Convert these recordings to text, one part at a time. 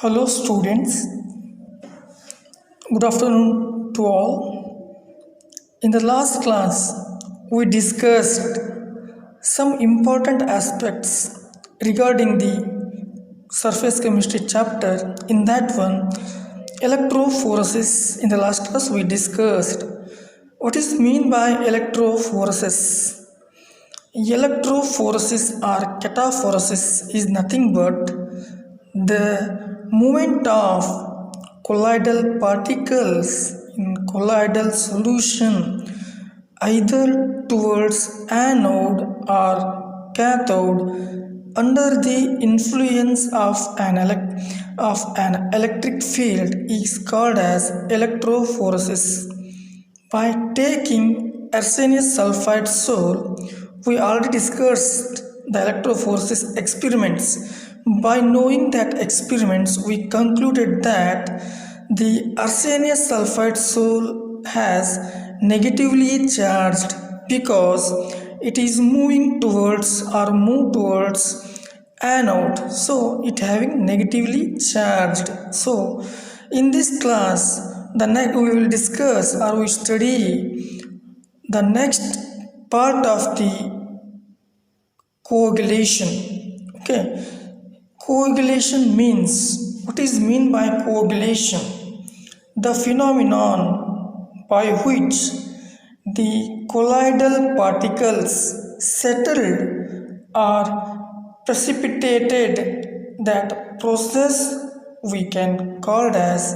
Hello, students. Good afternoon to all. In the last class, we discussed some important aspects regarding the surface chemistry chapter. In that one, electrophoresis. In the last class, we discussed what is mean by electrophoresis. Electrophoresis or cataphoresis is nothing but the movement of colloidal particles in colloidal solution either towards anode or cathode under the influence of an electric field is called as electrophoresis. By taking arsenious sulfide sol, we already discussed the electrophoresis experiments. By knowing that experiments, we concluded that the arsenious sulfide sol has negatively charged because it is moving towards anode, so it having negatively charged. So in this class, we will discuss or we study the next part of the coagulation. Okay, coagulation means, what is mean by coagulation? The phenomenon by which the colloidal particles settled or precipitated, that process we can call as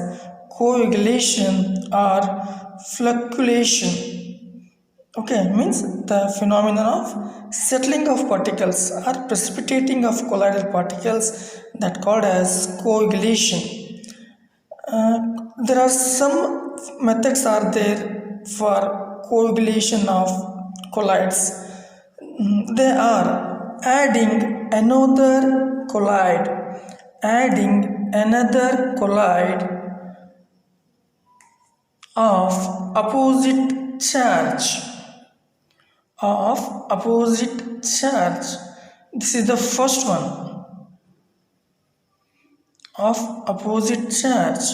coagulation or flocculation. Okay, means the phenomenon of settling of particles or precipitating of colloidal particles, that called as coagulation. There are some methods are there for coagulation of colloids. They are adding another colloid of opposite charge. This is the first one, of opposite charge.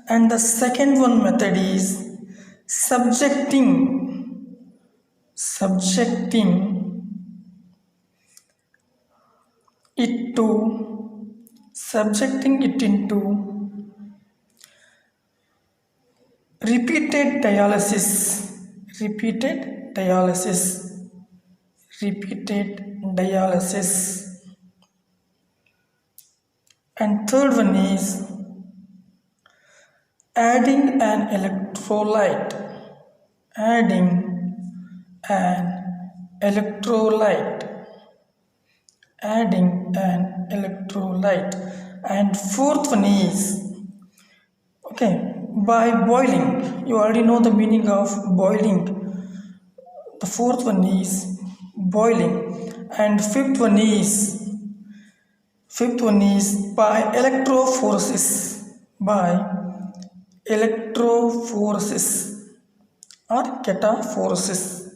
And the second one method is subjecting it into repeated dialysis. And third one is adding an electrolyte. And fourth one is, by boiling. You already know the meaning of boiling. The fourth one is boiling. And fifth one is by electrophoresis or cataphoresis.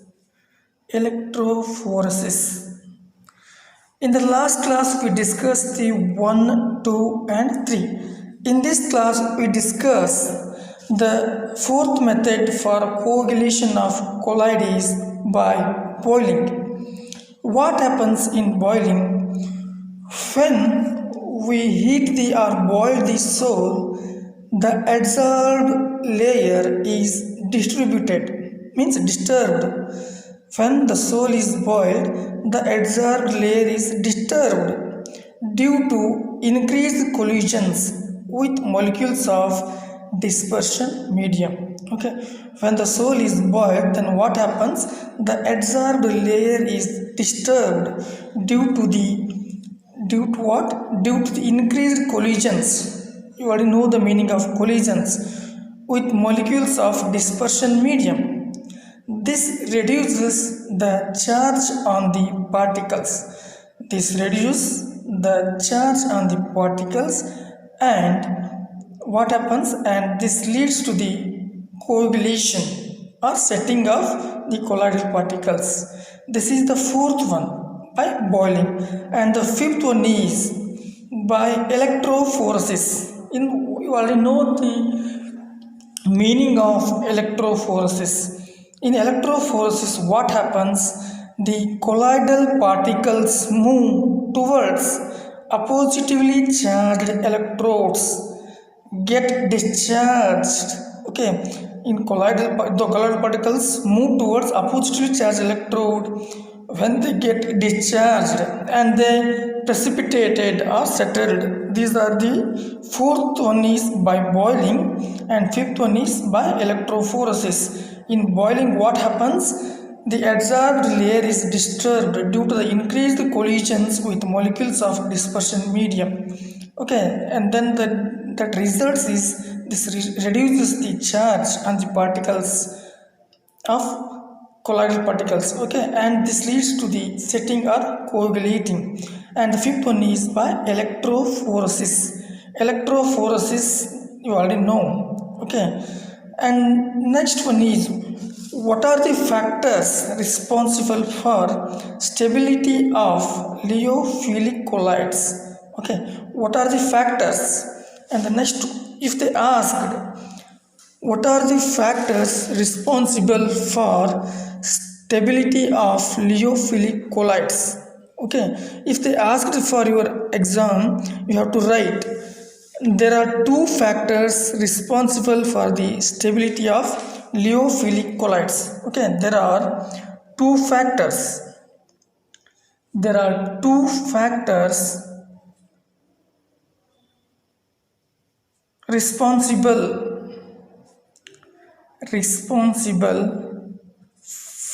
In the last class, we discussed the 1, 2 and 3. In this class, we discuss the fourth method for coagulation of colloids by boiling. What happens in boiling? When we heat or boil the sol, the adsorbed layer is disturbed. When the sol is boiled, the adsorbed layer is disturbed due to increased collisions with molecules of dispersion medium. When the sol is boiled, then what happens? The adsorbed layer is disturbed due to the increased collisions. You already know the meaning of collisions with molecules of dispersion medium. This reduces the charge on the particles. And what happens? And this leads to the coagulation or setting of the colloidal particles. This is the fourth one, by boiling. And the fifth one is by electrophoresis. in you already know the meaning of electrophoresis. In electrophoresis, what happens? The colloidal particles move towards oppositively charged electrodes, get discharged. Okay, in the colloidal particles move towards oppositively charged electrode when they get discharged and they precipitated or settled. These are the fourth one is by boiling and fifth one is by electrophoresis. In boiling, what happens? The adsorbed layer is disturbed due to the increased collisions with molecules of dispersion medium. Okay, and then that results is this reduces the charge on the particles of colloidal particles. Okay, and this leads to the setting or coagulating. And the fifth one is by electrophoresis. Electrophoresis you already know. Okay, and next one is, what are the factors responsible for stability of lyophilic colloids? Okay, what are the factors? And the next, if they asked, what are the factors responsible for stability of lyophilic colloids? Okay, if they asked for your exam, you have to write there are two factors responsible for the stability of lyophilic colloids. Okay, there are two factors. There are two factors responsible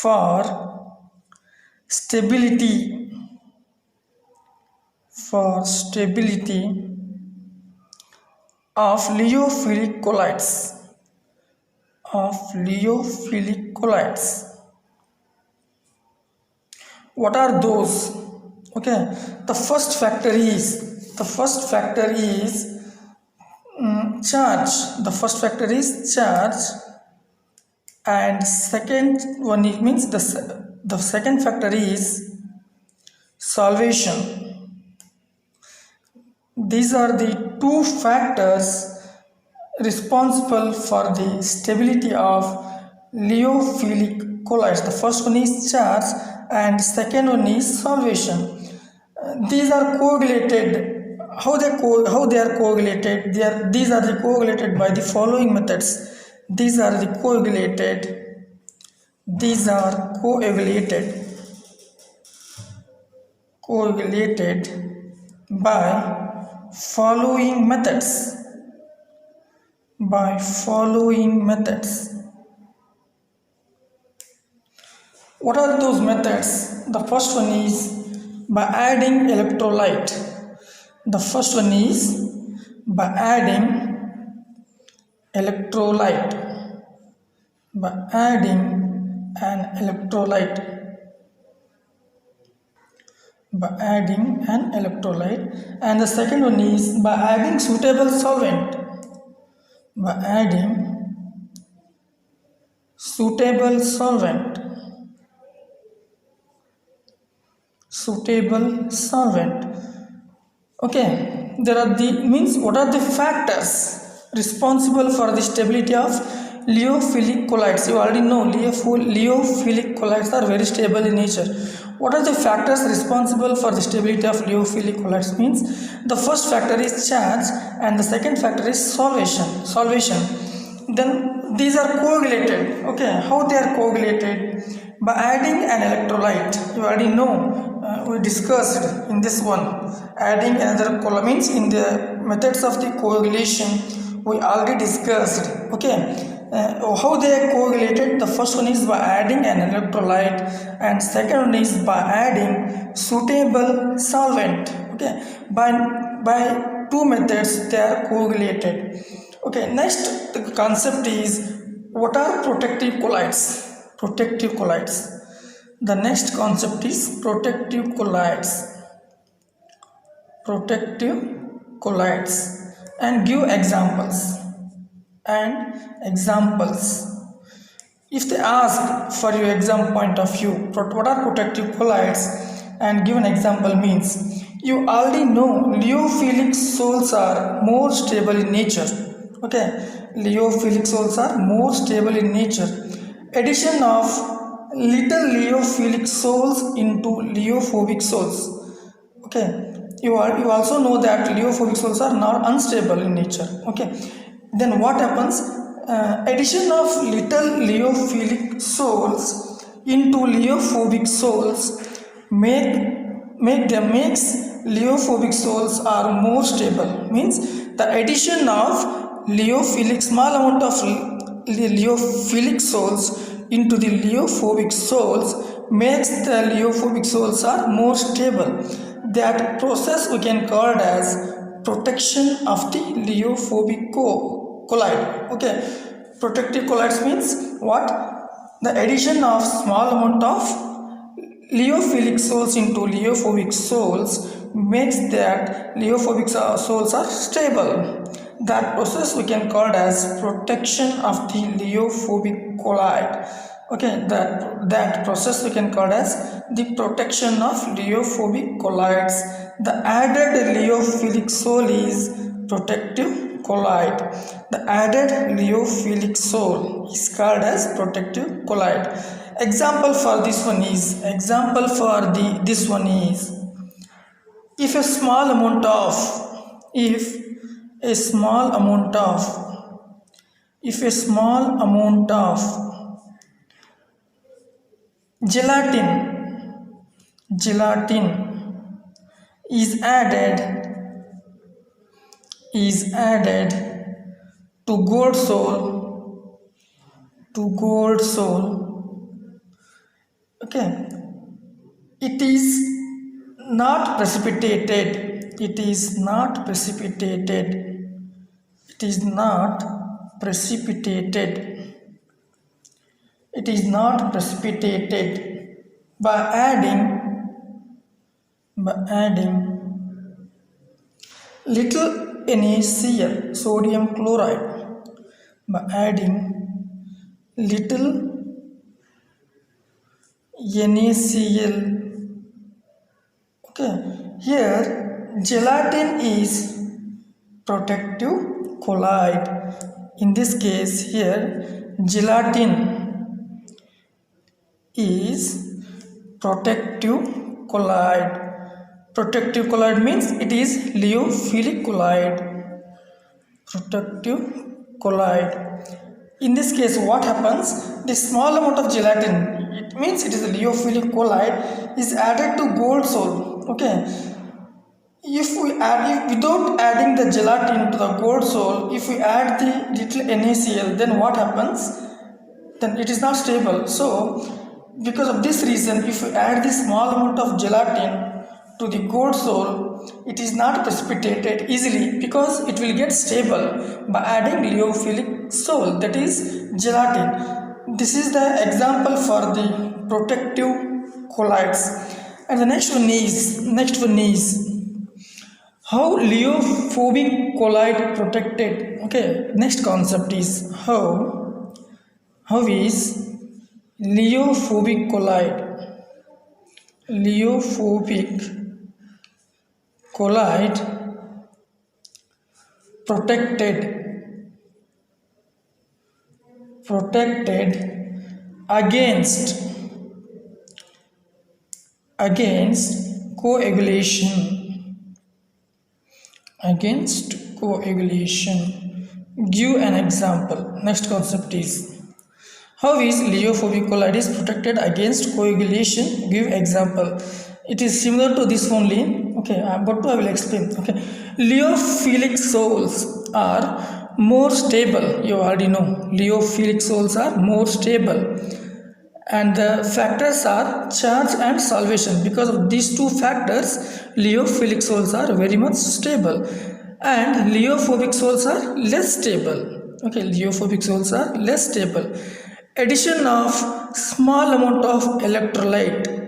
for stability of lyophilic colloids. What are those? Okay, the first factor is charge. The first factor is charge, and second one means the second factor is solvation. These are the two factors responsible for the stability of lyophilic colloids. The first one is charge and second one is solvation. These are coagulated. How they are coagulated? These are coagulated by the following methods. These are coagulated by following methods. What are those methods? The first one is by adding electrolyte. By adding an electrolyte. And the second one is by adding suitable solvent. Okay, there are what are the factors responsible for the stability of lyophilic colloids? You already know lyophilic colloids are very stable in nature. What are the factors responsible for the stability of lyophilic colloids? Means the first factor is charge and the second factor is solvation. Then these are coagulated. Okay, how they are coagulated? By adding an electrolyte. You already know, we discussed in this one. Adding another column means in the methods of the coagulation we already discussed. Okay, how they are coagulated? The first one is by adding an electrolyte and second one is by adding suitable solvent. Okay, by two methods they are coagulated. Okay, next the concept is, what are protective colloids? The next concept is protective colloids. And give examples. If they ask for your exam point of view, what are protective colloids and give an example means, You already know leophilic souls are more stable in nature. Okay, leophilic souls are more stable in nature. Addition of little leophilic souls into leophobic souls. Okay, you also know that leophobic souls are not unstable in nature. Okay, then what happens? Addition of little leophilic souls into leophobic souls makes leophobic souls are more stable. Means the addition of small amount of leophilic souls into the leophobic souls makes the leophobic souls are more stable. That process we can call it as protection of the leophobic colloid. Okay, protective colloids means what? The addition of small amount of leophilic souls into leophobic souls makes that leophobic souls are stable. That process we can call it as protection of the leophobic colloid. Okay, that process we can call it as the protection of leophobic colloids. The added leophilic soul is protective colloid. The added leophilic soul is called as protective colloid. Example for this one is if a small amount of if a small amount of gelatin is added to gold soul. Okay, it is not precipitated. It is not precipitated by adding little NaCl, sodium chloride. By adding little NaCl. Okay, here gelatin is protective colloid. In this case, here gelatin is protective colloid. Protective colloid means it is leophilic colloid. Protective colloid. In this case, what happens? The small amount of gelatin, it means it is a leophilic colloid, is added to gold soul. Okay, if without adding the gelatin to the gold soul, if we add the little NaCl, then what happens? Then it is not stable. So because of this reason, if we add the small amount of gelatin to the gold soul, it is not precipitated easily because it will get stable by adding leophilic soul, that is gelatin. This is the example for the protective colloids. And the next one is how leophobic colloid protected. Okay, next concept is how is leophobic colloid protected against coagulation. Give an example. Next concept is how is leophobic colloid is protected against coagulation? Give example. It is similar to this only. Okay, but I will explain. Okay, leophilic souls are more stable. You already know leophilic souls are more stable, and the factors are charge and salvation. Because of these two factors, leophilic souls are very much stable, and leophobic souls are less stable. Okay, leophobic souls are less stable. Addition of small amount of electrolyte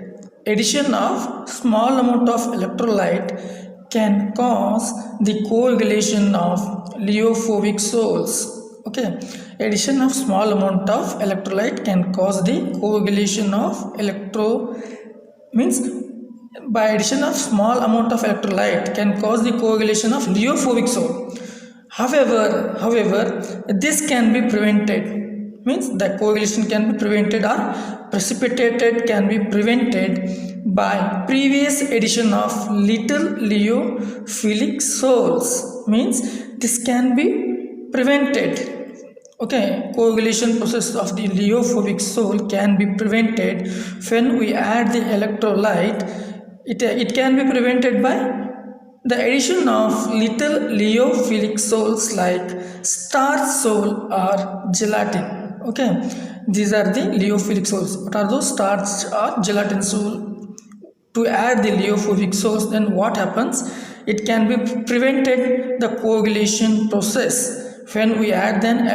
can cause the coagulation of leophobic souls. Okay, addition of small amount of electrolyte can cause the coagulation of means by addition of small amount of electrolyte can cause the coagulation of leophobic soil. However, this can be prevented. Means the coagulation can be prevented or precipitated can be prevented by previous addition of little leophilic soils. Means this can be prevented. Okay, coagulation process of the leophobic soil can be prevented when we add the electrolyte. It can be prevented by the addition of little leophilic soils like starch soil or gelatin. Okay, these are the leophilic soils. What are those? Starch or gelatin soil. To add the leophobic soils, then what happens? It can be prevented the coagulation process when we added an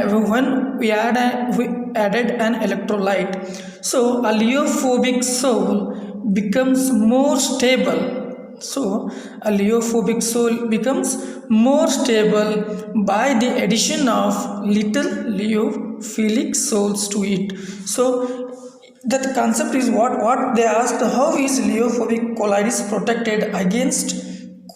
electrolyte. So a leophobic soil becomes more stable. So a leophobic soil becomes more stable by the addition of little leophilic soils to it. So that concept is what they asked, how is leophobic colloids protected against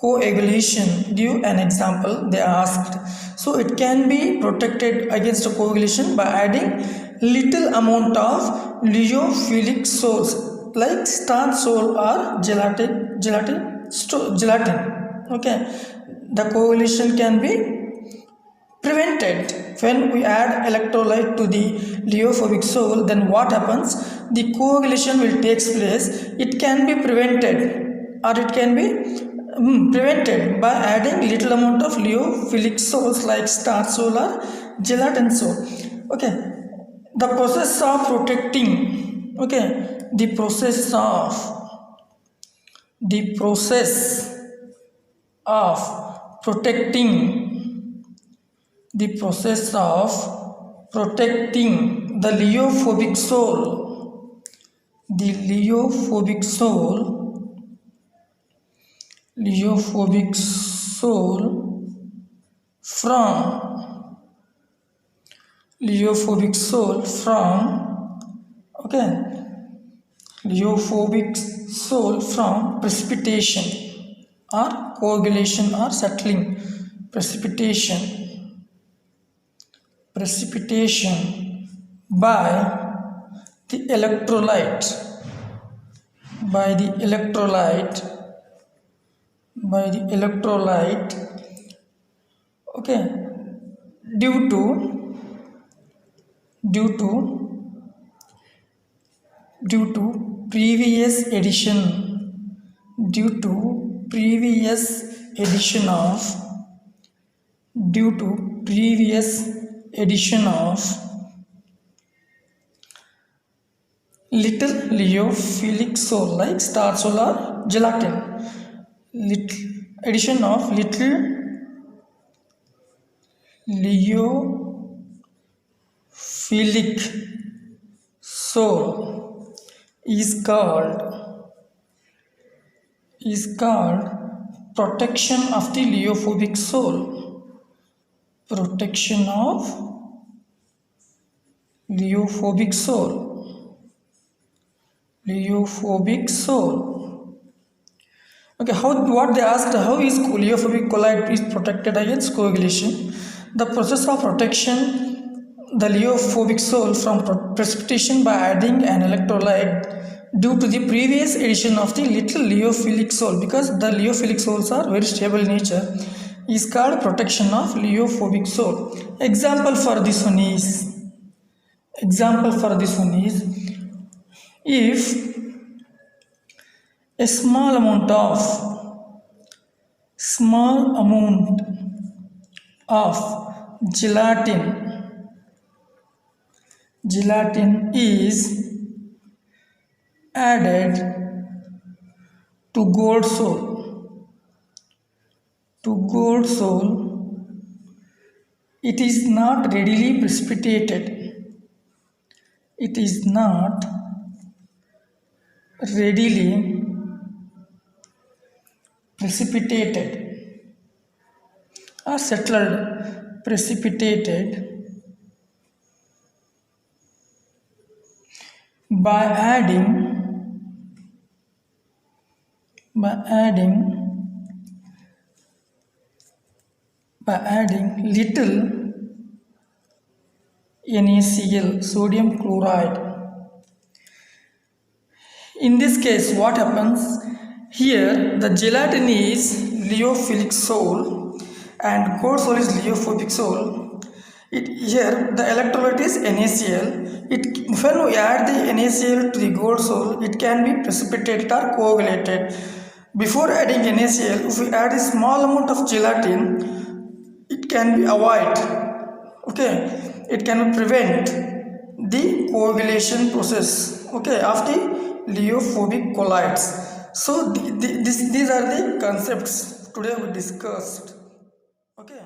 coagulation? Give an example, they asked. So it can be protected against coagulation by adding little amount of leophilic soils like starch soil or gelatin. Okay, the coagulation can be prevented when we add electrolyte to the leophobic soil. Then what happens? The coagulation will take place. It can be prevented or it can be prevented by adding little amount of leophilic soils like starch soil or gelatin soil. Okay, the process of protecting, okay, the process of protecting the process of protecting the leophobic soul from okay, leophobic soul from precipitation or coagulation or settling. Precipitation by the electrolyte okay, due to previous addition of little leophilic soil like starch soil or gelatin. Addition of little leophilic soil is called protection of the leophobic soil. Protection of leophobic soil. Okay, what they asked, how is leophobic colloid is protected against coagulation? The process of protection the leophobic soil from precipitation by adding an electrolyte due to the previous addition of the little leophilic soil, because the leophilic soils are very stable in nature, is called protection of leophobic soil. Example for this one is if a small amount of gelatin is added to gold soil, it is not readily precipitated. Or settled, precipitated by adding by adding little NaCl, sodium chloride. In this case, what happens? Here, the gelatin is lyophilic soul and gold soul is lyophobic soul. Here, the electrolyte is NaCl. When we add the NaCl to the gold soul, it can be precipitated or coagulated. Before adding NaCl, if we add a small amount of gelatin, it can be avoid. Okay, it can prevent the coagulation process. Okay, of the lyophobic colloids. So these are the concepts today we discussed. Okay.